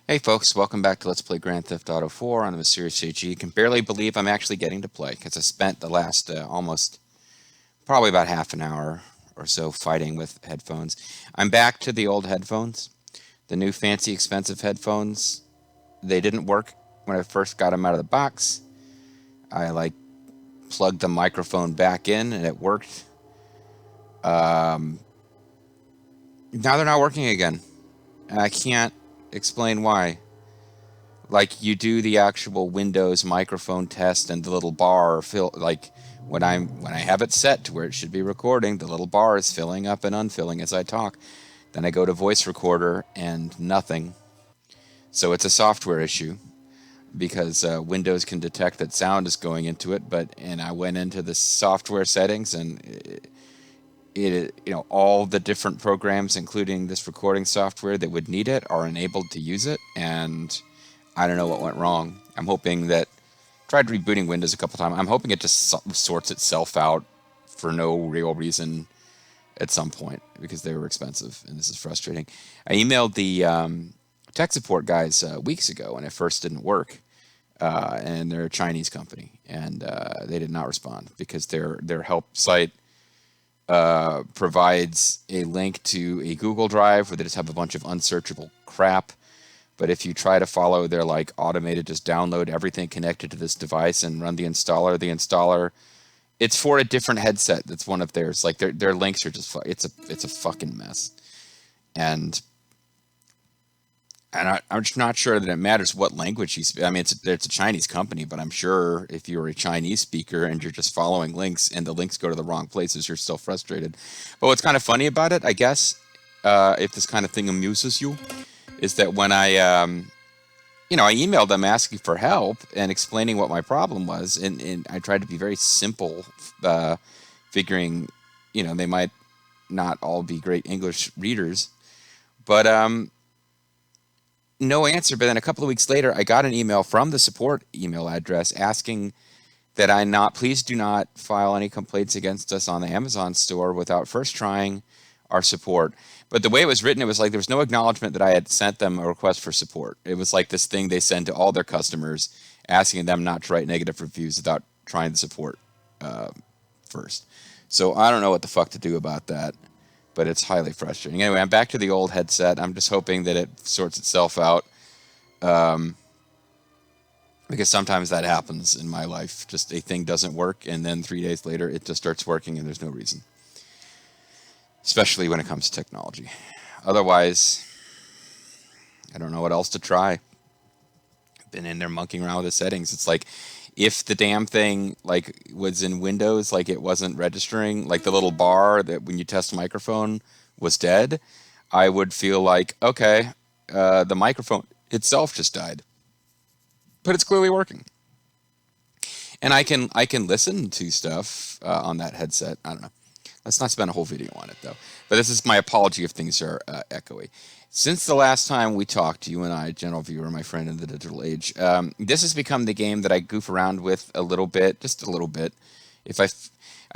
Hey folks, welcome back to Let's Play Grand Theft Auto 4 on the Mysterious AG. Can barely believe I'm actually getting to play because I spent the last almost probably about half an hour or so fighting with headphones. I'm back to the old headphones. The new fancy expensive headphones, they didn't work when I first got them out of the box. I plugged the microphone back in and it worked. Um, Now they're not working again. And I can't explain why. Like you do the actual Windows microphone test and the little bar fill when I have it set to where it should be recording, the little bar is filling up and unfilling as I talk. Then I go to voice recorder and nothing. So it's a software issue because Windows can detect that sound is going into it, and I went into the software settings and all the different programs including this recording software that would need it are enabled to use it, and I don't know what went wrong. I'm hoping that tried rebooting Windows a couple times. I'm hoping it just sorts itself out for no real reason at some point because they were expensive and this is frustrating. I emailed the tech support guys weeks ago when it first didn't work, and they're a Chinese company, and they did not respond because their help site provides a link to a Google Drive where they just have a bunch of unsearchable crap. But if you try to follow their automated, just download everything connected to this device and run the installer, it's for a different headset. That's one of theirs. Like their links are just it's a fucking mess. And I'm just not sure that it matters what language you speak. I mean, it's a Chinese company, but I'm sure if you're a Chinese speaker and you're just following links and the links go to the wrong places, you're still frustrated. But what's kind of funny about it, I guess, if this kind of thing amuses you, is that when I emailed them asking for help and explaining what my problem was, and I tried to be very simple, figuring, they might not all be great English readers, but no answer. But then a couple of weeks later, I got an email from the support email address asking that please do not file any complaints against us on the Amazon store without first trying our support. But the way it was written, it was like there was no acknowledgement that I had sent them a request for support. It was like this thing they send to all their customers asking them not to write negative reviews without trying the support first. So I don't know what the fuck to do about that, but it's highly frustrating. Anyway, I'm back to the old headset. I'm just hoping that it sorts itself out, because sometimes that happens in my life. Just a thing doesn't work, and then 3 days later, it just starts working, and there's no reason. Especially when it comes to technology. Otherwise, I don't know what else to try. I've been in there monkeying around with the settings. It's like if the damn thing was in Windows, it wasn't registering, the little bar that when you test a microphone was dead, I would feel like, okay, the microphone itself just died, but it's clearly working, and I can listen to stuff on that headset. I don't know. Let's not spend a whole video on it, though. But this is my apology if things are echoey. Since the last time we talked, you and I, general viewer, my friend in the digital age, this has become the game that I goof around with a little bit, just a little bit. If I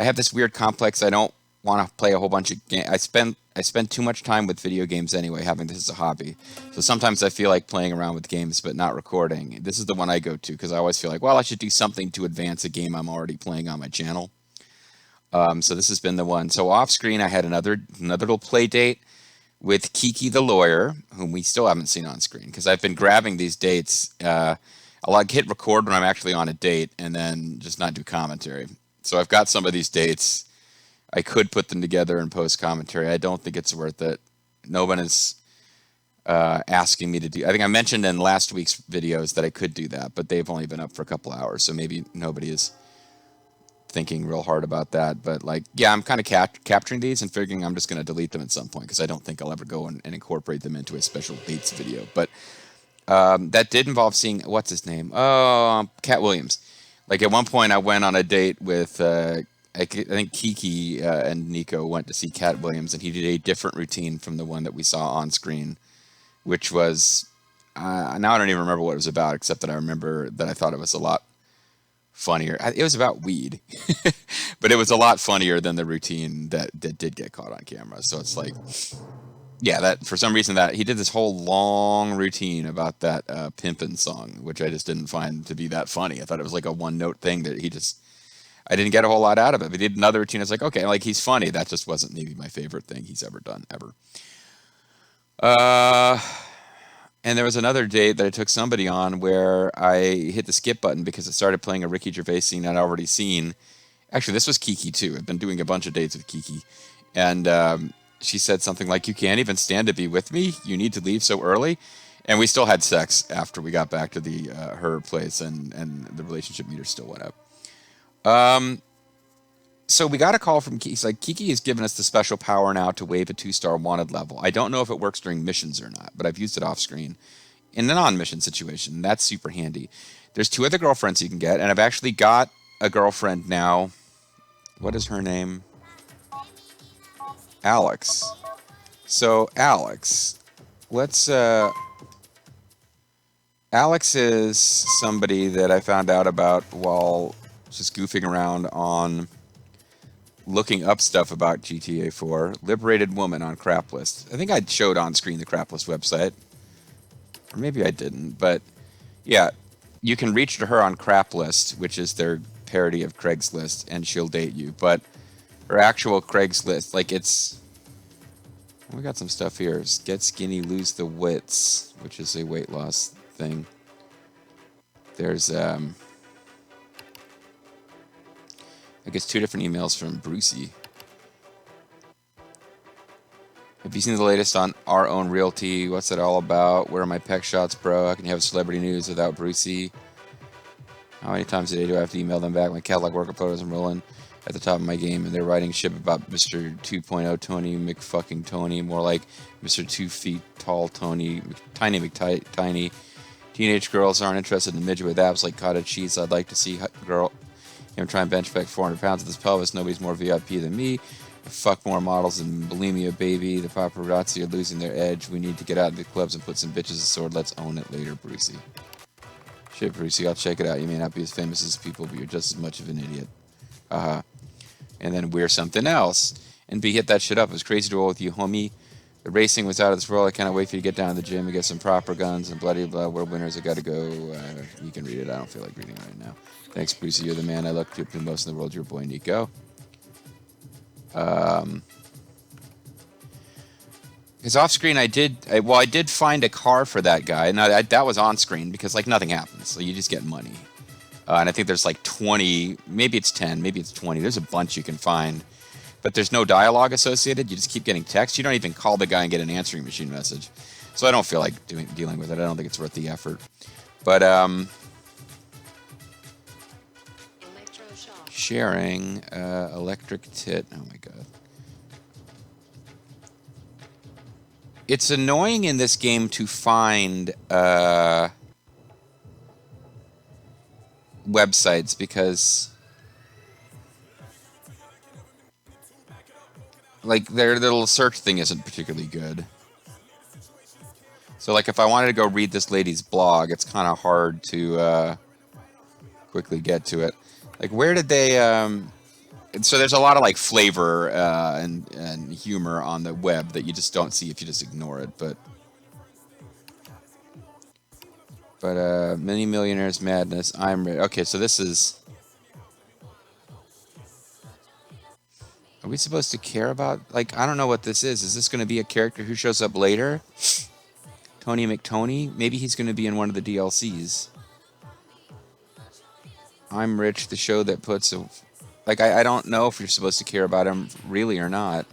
have this weird complex, I don't want to play a whole bunch of games. I spend too much time with video games anyway, having this as a hobby. So sometimes I feel like playing around with games but not recording. This is the one I go to because I always feel like, well, I should do something to advance a game I'm already playing on my channel. So this has been the one. So off screen, I had another little play date with Kiki the lawyer, whom we still haven't seen on screen because I've been grabbing these dates. I'll hit record when I'm actually on a date and then just not do commentary. So I've got some of these dates. I could put them together and post commentary. I don't think it's worth it. No one is asking me to do. I think I mentioned in last week's videos that I could do that, but they've only been up for a couple hours, so maybe nobody is thinking real hard about that. But yeah, I'm kind of capturing these and figuring I'm just going to delete them at some point because I don't think I'll ever go and incorporate them into a special dates video. But that did involve seeing, what's his name? Oh, Cat Williams. At one point I went on a date with I think Kiki and Nico went to see Cat Williams, and he did a different routine from the one that we saw on screen, which was now I don't even remember what it was about, except that I remember that I thought it was a lot funnier. It was about weed, but it was a lot funnier than the routine that did get caught on camera. So it's like, Yeah, that for some reason that he did this whole long routine about that pimpin' song, which I just didn't find to be that funny. I thought it was like a one note thing that he just I didn't get a whole lot out of it. But he did another routine. It's like okay, like he's funny. That just wasn't maybe my favorite thing he's ever done ever. Uh, and there was another date that I took somebody on where I hit the skip button because it started playing a Ricky Gervais scene I'd already seen. Actually, this was Kiki too. I've been doing a bunch of dates with Kiki, and she said something like, "You can't even stand to be with me. You need to leave so early." And we still had sex after we got back to the her place, and the relationship meter still went up. Um, so we got a call from Kiki. He's like, Kiki has given us the special power now to waive a 2-star wanted level. I don't know if it works during missions or not, but I've used it off screen in a non-mission situation. That's super handy. There's 2 other girlfriends you can get, and I've actually got a girlfriend now. What is her name? Alex. So Alex, let's. Alex is somebody that I found out about while just goofing around on looking up stuff about GTA 4. Liberated Woman on Craplist. I think I showed on screen the Craplist website, or maybe I didn't. But yeah, you can reach to her on Craplist, which is their parody of Craigslist, and she'll date you. But her actual Craigslist, like it's we got some stuff here. Get skinny, lose the wits, which is a weight loss thing. There's I guess 2 different emails from Brucey. Have you seen the latest on Our Own Realty? What's it all about? Where are my pec shots, bro? How can you have celebrity news without Brucey? How many times a day do I have to email them back? My catalog workout photos I'm rolling at the top of my game, and they're writing shit about Mr. 2.0 Tony McFucking Tony, more like Mr. 2 feet tall Tony, Tiny McTiny. Teenage girls aren't interested in midget with abs like cottage cheese. I'd like to see girl him try and bench back 400 pounds with his pelvis. Nobody's more VIP than me. Fuck more models than bulimia, baby. The paparazzi are losing their edge. We need to get out of the clubs and put some bitches to sword. Let's own it later, Brucey. Shit, Brucey, I'll check it out. You may not be as famous as people, but you're just as much of an idiot. And then we're something else. And B, hit that shit up. It was crazy to roll with you, homie. The racing was out of this world. I cannot wait for you to get down to the gym and get some proper guns and bloody blah. World winners, I gotta go. You can read it. I don't feel like reading it right now. Thanks, Brucey. You're the man I look to the most in the world. Your boy, Nico. Because off screen, I did find a car for that guy. Now that was on screen because like nothing happens. So you just get money. And I think there's like 20, maybe it's 10, maybe it's 20. There's a bunch you can find, but there's no dialogue associated. You just keep getting text. You don't even call the guy and get an answering machine message. So I don't feel like dealing with it. I don't think it's worth the effort. But sharing electric tit. Oh my god. It's annoying in this game to find websites because like their little search thing isn't particularly good. So like if I wanted to go read this lady's blog, it's kind of hard to quickly get to it. Like where did they so there's a lot of like flavor and humor on the web that you just don't see if you just ignore it, but Mini Millionaires Madness. I'm ready. Okay, so this is. Are we supposed to care about? Like, I don't know what this is. Is this going to be a character who shows up later? Tony McTony? Maybe he's going to be in one of the DLCs. I'm Rich, the show that puts a. Like, I don't know if you're supposed to care about him really or not.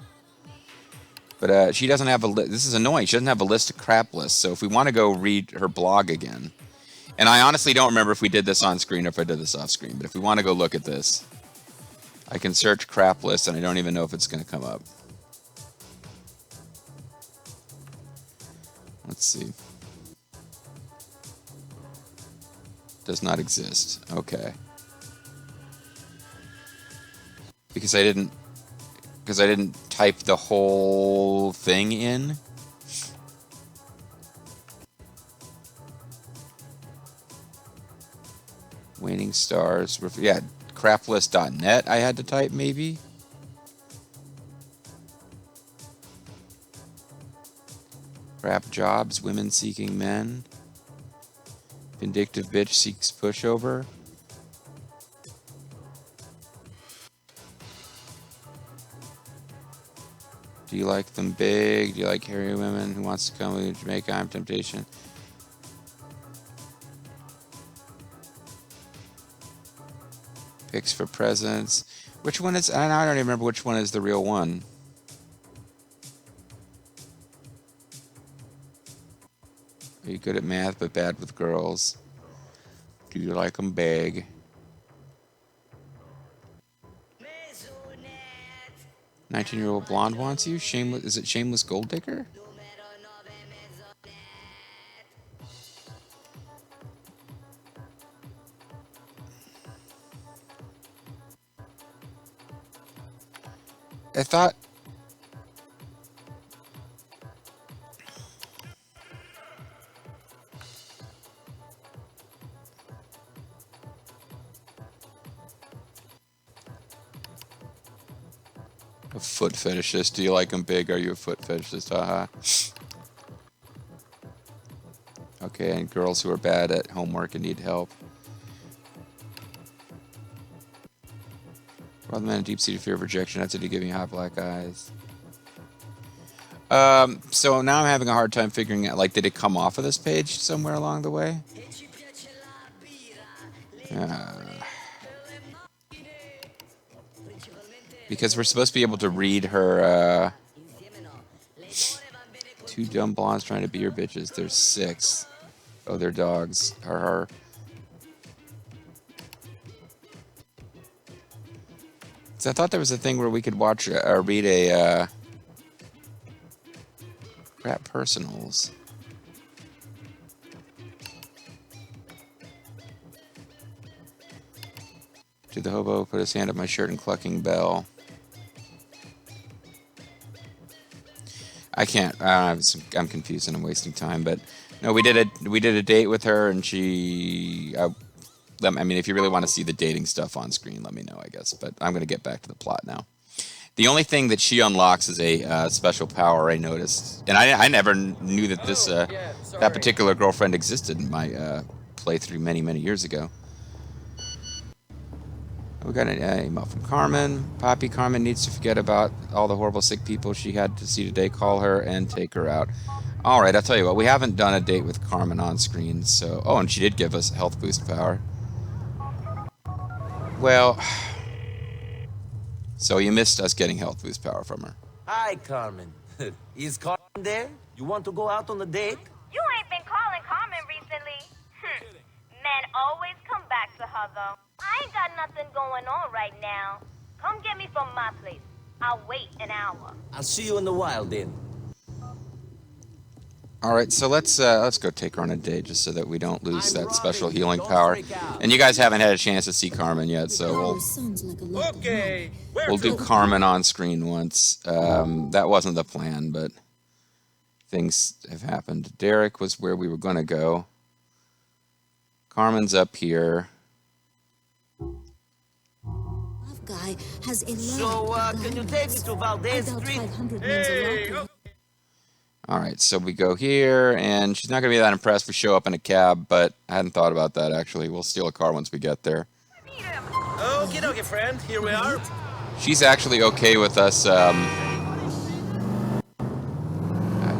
But she doesn't have a list. This is annoying. She doesn't have a list of crap lists. So if we want to go read her blog again. And I honestly don't remember if we did this on screen or if I did this off screen. But if we want to go look at this, I can search crap list and I don't even know if it's going to come up. Let's see. Does not exist. Okay. Because I didn't type the whole thing in. Waning stars. Yeah, craplist.net I had to type, maybe. Crap jobs, women seeking men. Vindictive bitch seeks pushover. Do you like them big? Do you like hairy women? Who wants to come with Jamaica? I'm temptation. Picks for presents. Which one is... I don't even remember which one is the real one. Are you good at math but bad with girls? Do you like them big? 19-year-old blonde wants you? Shameless? Is it Shameless Gold Digger? I thought... A foot fetishist. Do you like them big? Are you a foot fetishist? Haha. Okay, and girls who are bad at homework and need help. Rather than a deep-seated fear of rejection, that's it to give me hot black eyes. So now I'm having a hard time figuring out, like, did it come off of this page somewhere along the way? Because we're supposed to be able to read her, two dumb blondes trying to be your bitches. There's 6. Oh, they're dogs. Her. So I thought there was a thing where we could watch or read a crap personals. Did the hobo put his hand up my shirt and clucking bell? I can't. I'm confused and I'm wasting time. But no, we did a date with her, and she. I mean, if you really want to see the dating stuff on screen, let me know, I guess. But I'm going to get back to the plot now. The only thing that she unlocks is a special power, I noticed. And I never knew that this that particular girlfriend existed in my playthrough many, many years ago. We got an email from Carmen. Poppy, Carmen needs to forget about all the horrible sick people she had to see today. Call her and take her out. All right, I'll tell you what. We haven't done a date with Carmen on screen, so... Oh, and she did give us health boost power. Well... So you missed us getting health boost power from her. Hi, Carmen. Is Carmen there? You want to go out on a date? You ain't been calling Carmen recently. Men always come back to her, though. I ain't got nothing going on right now. Come get me from my place. I'll wait an hour. I'll see you in the wild, then. All right, so let's go take her on a date just so that we don't lose that special healing power. And you guys haven't had a chance to see Carmen yet, so we'll do Carmen on screen once. That wasn't the plan, but things have happened. Derek was where we were going to go. Carmen's up here. Guy has a so, can you take me to Valdez Street? Hey, all right, so we go here, and she's not going to be that impressed if we show up in a cab, but I hadn't thought about that, actually. We'll steal a car once we get there. Okie dokie, friend. Here we are. She's actually okay with us. I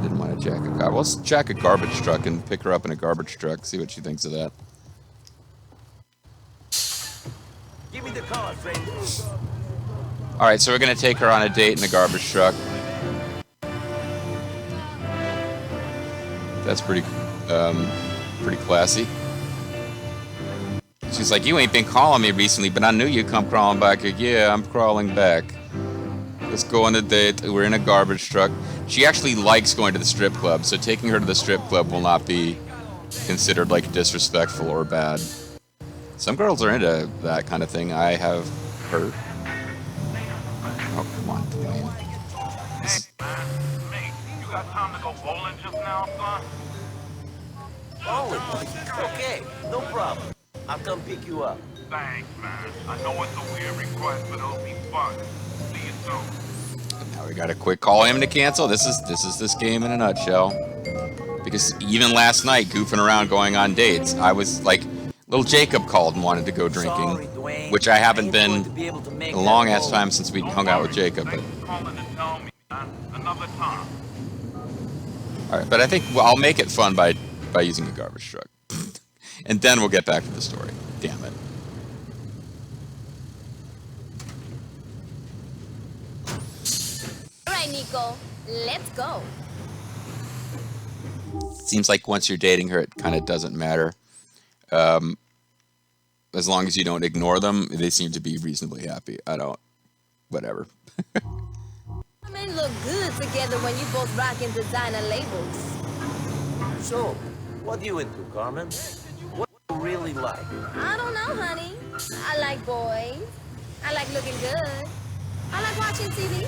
didn't want to jack a car. We'll jack a garbage truck and pick her up in a garbage truck, see what she thinks of that. Give me the car, friend. All right, so we're going to take her on a date in a garbage truck. That's pretty classy. She's like, you ain't been calling me recently, but I knew you'd come crawling back. Like, yeah, I'm crawling back. Let's go on a date. We're in a garbage truck. She actually likes going to the strip club, so taking her to the strip club will not be considered like disrespectful or bad. Some girls are into that kind of thing, I have heard. Oh, come on, Dwayne. You got time to go bowling just now, son? Oh, okay. No problem. I'll come pick you up. Thanks, man. I know it's a weird request, but it'll be fun. See you soon. Now we gotta quick call him to cancel. This is this game in a nutshell. Because even last night, goofing around, going on dates, I was like, little Jacob called and wanted to go drinking, Sorry, Dwayne. which I haven't ain't been going to be able to make a that long ass call. time since we hung out with Jacob. But, Thanks for calling to tell me, man. Another time. all right, but I think I'll make it fun by using a garbage truck. And then we'll get back to the story. Damn it. All right, Nico, let's go. Seems like once you're dating her, it kind of doesn't matter. As long as you don't ignore them, they seem to be reasonably happy. I don't. Whatever. Men look good together when you both rocking designer labels. So, what are you into, Carmen? What do you really like? I don't know, honey. I like boys. I like looking good. I like watching TV.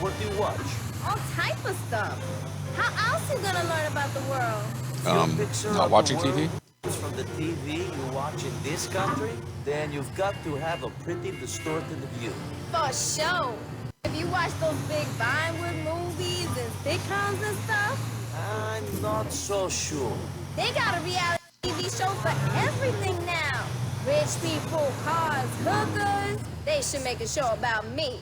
What do you watch? All type of stuff. How else you gonna learn about the world? Your picture Not of watching the world TV? is from the TV you watch in this country, then you've got to have a pretty distorted view. For sure. If you watch those big Vinewood movies and sitcoms and stuff, I'm not so sure. they got a reality TV show for everything now. Rich people, cars, hookers. They should make a show about me.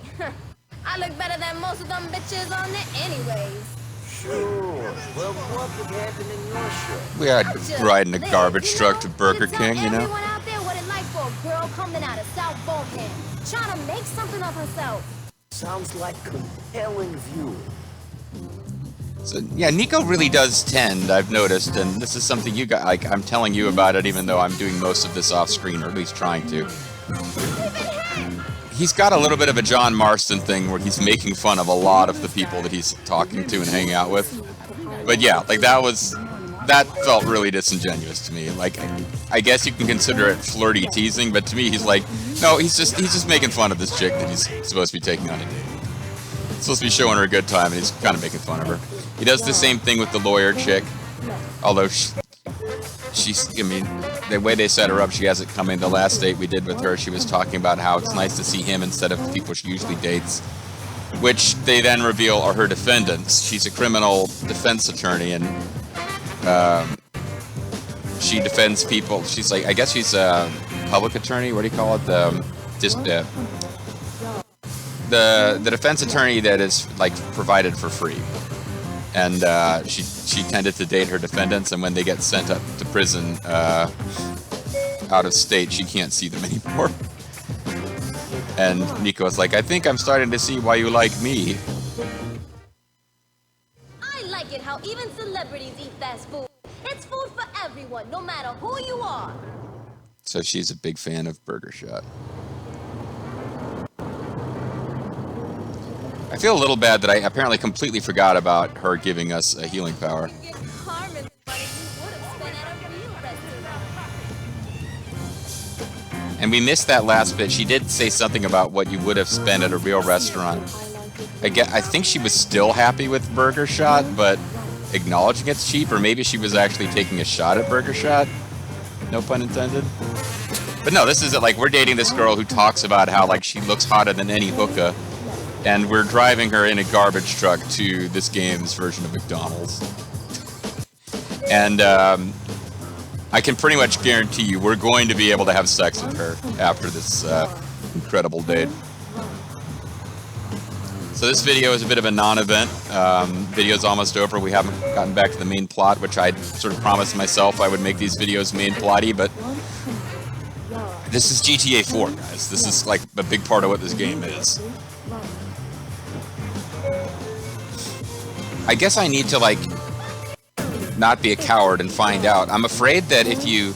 I look better than most of them bitches on there anyways. Sure. Well, what would happen in your show? We had I'm just riding a lit, garbage you truck know? to Burger Tell King, you know? everyone out there what it like for a girl coming out of South Balkan, trying to make something of herself. Sounds like compelling viewing. So yeah, Nico really does tend, I've noticed, and this is something you got. Like I'm telling you about it, even though I'm doing most of this off screen, or at least trying to. He's got a little bit of a John Marston thing where he's making fun of a lot of the people that he's talking to and hanging out with. But yeah, like that felt really disingenuous to me. Like I guess you can consider it flirty teasing, but to me he's like, no, he's just making fun of this chick that he's supposed to be taking on a date. He's supposed to be showing her a good time, and he's kind of making fun of her. He does the same thing with the lawyer chick, although she's, I mean, the way they set her up, she has it coming. The last date we did with her, she was talking about how it's nice to see him instead of the people she usually dates, which they then reveal are her defendants. She's a criminal defense attorney, and she defends people. She's like, I guess she's a public attorney. What do you call it? The defense attorney that is like provided for free. And she tended to date her defendants, and when they get sent up to prison out of state, she can't see them anymore. And Nico's like, I think I'm starting to see why you like me. I like it how even celebrities eat fast food. It's food for everyone, no matter who you are. So she's a big fan of Burger Shot. I feel a little bad that I apparently completely forgot about her giving us a healing power. Give Carmen the money you would have spent at a real restaurant. And we missed that last bit. She did say something about what you would have spent at a real restaurant. I think she was still happy with Burger Shot, but acknowledging it's cheap, or maybe she was actually taking a shot at Burger Shot. No pun intended. But no, this is it. Like, we're dating this girl who talks about how like she looks hotter than any hookah, and we're driving her in a garbage truck to this game's version of McDonald's. And I can pretty much guarantee you we're going to be able to have sex with her after this incredible date. So this video is a bit of a non-event. Video's almost over. We haven't gotten back to the main plot, which I sort of promised myself I would make these videos main plotty, but this is GTA 4, guys. This is like a big part of what this game is. I guess I need to like not be a coward and find out. I'm afraid that if you,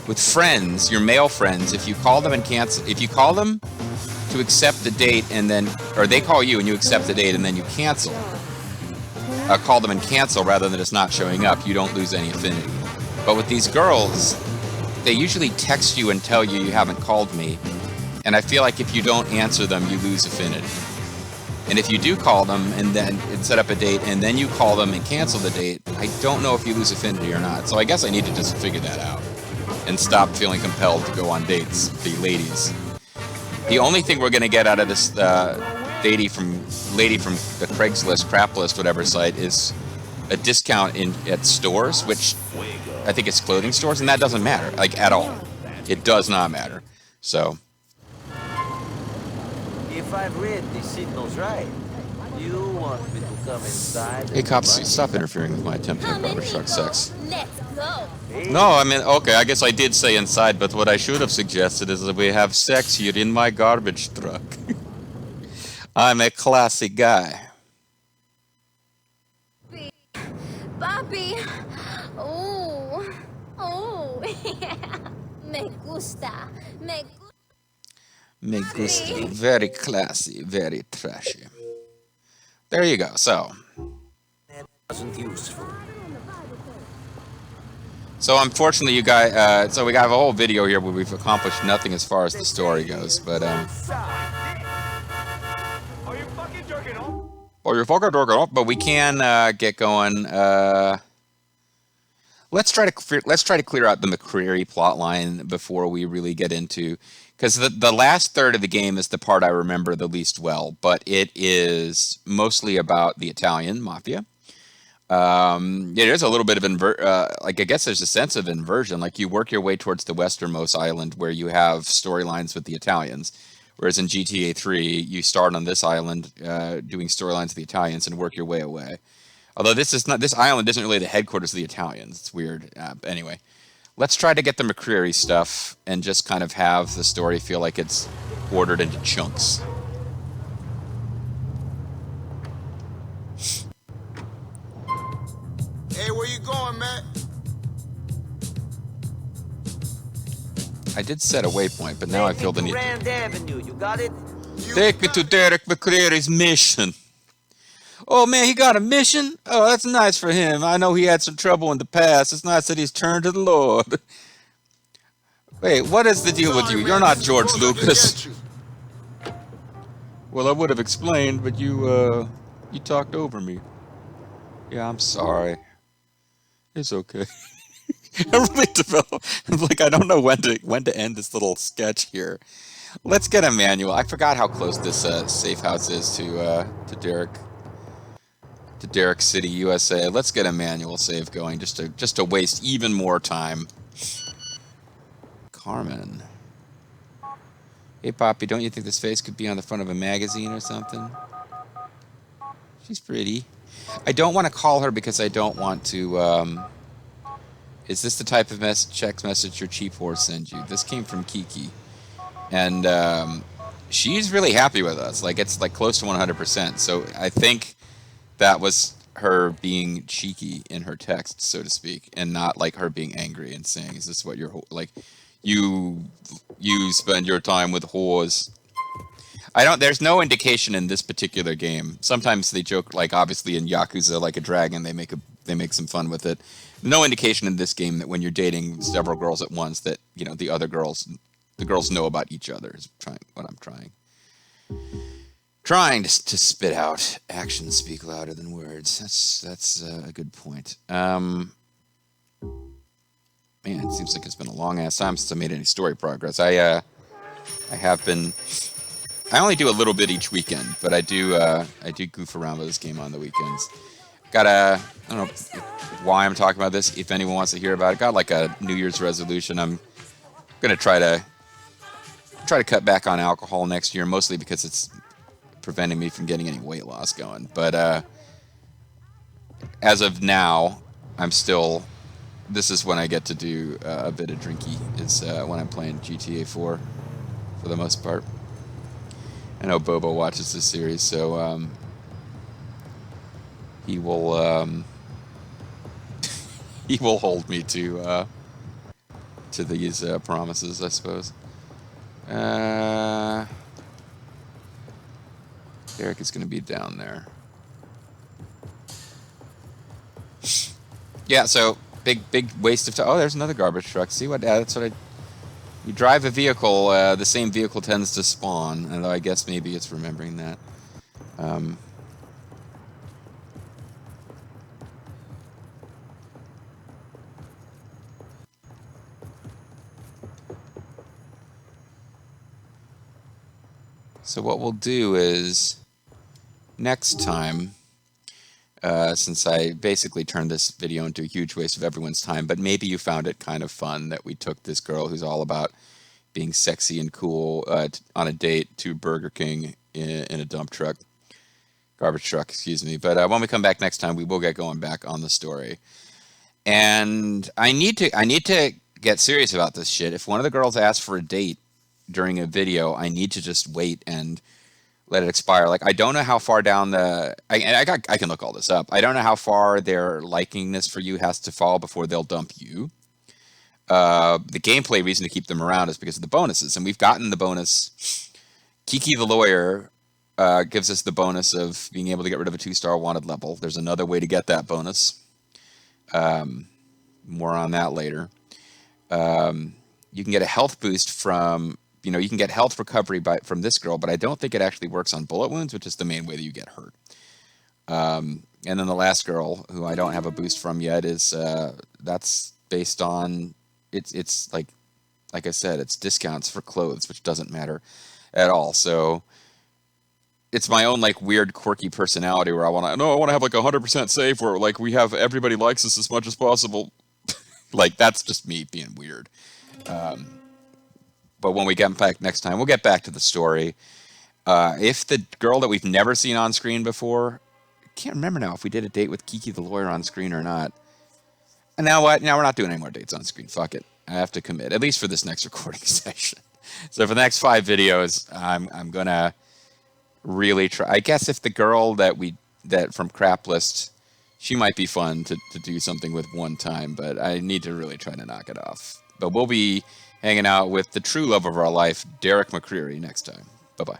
with friends, your male friends, if you call them and cancel, if you call them to accept the date and then, or they call you and you accept the date and then you cancel, call them and cancel rather than just not showing up, you don't lose any affinity. But with these girls, they usually text you and tell you you haven't called me, and I feel like if you don't answer them, you lose affinity. And if you do call them and then set up a date and then you call them and cancel the date, I don't know if you lose affinity or not. So I guess I need to just figure that out and stop feeling compelled to go on dates with the ladies. The only thing we're going to get out of this lady from the Craigslist, Craplist, whatever site is a discount at stores, which I think it's clothing stores, and that doesn't matter, like, at all. It does not matter. So, If I've read the signals right, you want me to come inside? hey cops, stop interfering with my attempt to have garbage truck sex. Let's go. No, I mean, okay, I guess I did say inside, but what I should have suggested is that we have sex here in my garbage truck. I'm a classy guy. Papi. Oh. Oh. Me gusta. Me gusta. Me gusta. Very classy, very trashy. There you go. So Wasn't useful. unfortunately, you guys. So we got a whole video here where we've accomplished nothing as far as the story goes. But Are you fucking jerking off? But we can get going. Let's try to clear out the McCreary plotline before we really get into, because the last third of the game is the part I remember the least well, but it is mostly about the Italian mafia. There's a little bit of like, I guess there's a sense of inversion. Like, you work your way towards the westernmost island where you have storylines with the Italians, whereas in GTA 3 you start on this island doing storylines with the Italians and work your way away. Although this island isn't really the headquarters of the Italians. It's weird. Anyway, let's try to get the McCreary stuff and just kind of have the story feel like it's ordered into chunks. Hey, where you going, Matt? I did set a waypoint, but now I feel the need to... Grand Avenue, you got it? Take me to Derek McCreary's mission. Oh, man, he got a mission? Oh, that's nice for him. I know he had some trouble in the past. It's nice that he's turned to the Lord. Wait, what is the deal with you? You're not George Lucas. Well, I would have explained, but you talked over me. Yeah, I'm sorry. It's okay. I really developed, like, I don't know when to end this little sketch here. Let's get a manual. I forgot how close this safe house is to Derek City, USA. Let's get a manual save going just to waste even more time. Carmen. Hey, Poppy, don't you think this face could be on the front of a magazine or something? She's pretty. I don't want to call her because I don't want to, is this the type of text message your cheap horse sends you? This came from Kiki. And, she's really happy with us. Like, it's, like, close to 100%. So I think that was her being cheeky in her text, so to speak, and not, like, her being angry and saying, is this what you're, like, you spend your time with whores. There's no indication in this particular game. Sometimes they joke, like, obviously in Yakuza, like a dragon, they make some fun with it. No indication in this game that when you're dating several girls at once that, you know, the girls know about each other is what I'm trying. Trying to spit out. Actions speak louder than words. That's a good point. Man, it seems like it's been a long ass time since I made any story progress. I only do a little bit each weekend, but I do goof around with this game on the weekends. I don't know why I'm talking about this. If anyone wants to hear about it, got like a New Year's resolution. I'm gonna try to cut back on alcohol next year, mostly because it's preventing me from getting any weight loss going. But as of now, this is when I get to do a bit of drinky, is when I'm playing GTA 4 for the most part. I know Bobo watches this series, so he will he will hold me to these promises, I suppose. Derek is going to be down there. Yeah, so big waste of time. Oh, there's another garbage truck. See what? That's what you drive a vehicle. The same vehicle tends to spawn. Although I guess maybe it's remembering that. So what we'll do is next time since I basically turned this video into a huge waste of everyone's time. But maybe you found it kind of fun that we took this girl who's all about being sexy and cool on a date to Burger King in a garbage truck, excuse me. But when we come back next time, we will get going back on the story. And I need to get serious about this shit. If one of the girls asks for a date during a video, I need to just wait and let it expire. Like, I don't know how far down I can look all this up. I don't know how far their likingness for you has to fall before they'll dump you. The gameplay reason to keep them around is because of the bonuses, and we've gotten the bonus. Kiki the lawyer gives us the bonus of being able to get rid of a 2-star wanted level. There's another way to get that bonus. More on that later. You can get a health boost from, you can get health recovery from this girl, but I don't think it actually works on bullet wounds, which is the main way that you get hurt. And then the last girl, who I don't have a boost from yet, is that's based on it's like I said, it's discounts for clothes, which doesn't matter at all. So it's my own like weird quirky personality where I want to have like 100% save where like we have everybody likes us as much as possible. Like, that's just me being weird. But when we get back next time, we'll get back to the story. If the girl that we've never seen on screen before, I can't remember now if we did a date with Kiki the lawyer on screen or not. And now what? Now we're not doing any more dates on screen. Fuck it. I have to commit, at least for this next recording session. So for the next 5 videos, I'm gonna really try. I guess if the girl that from Crap List, she might be fun to do something with one time, but I need to really try to knock it off. But we'll be hanging out with the true love of our life, Derek McCreary, next time. Bye-bye.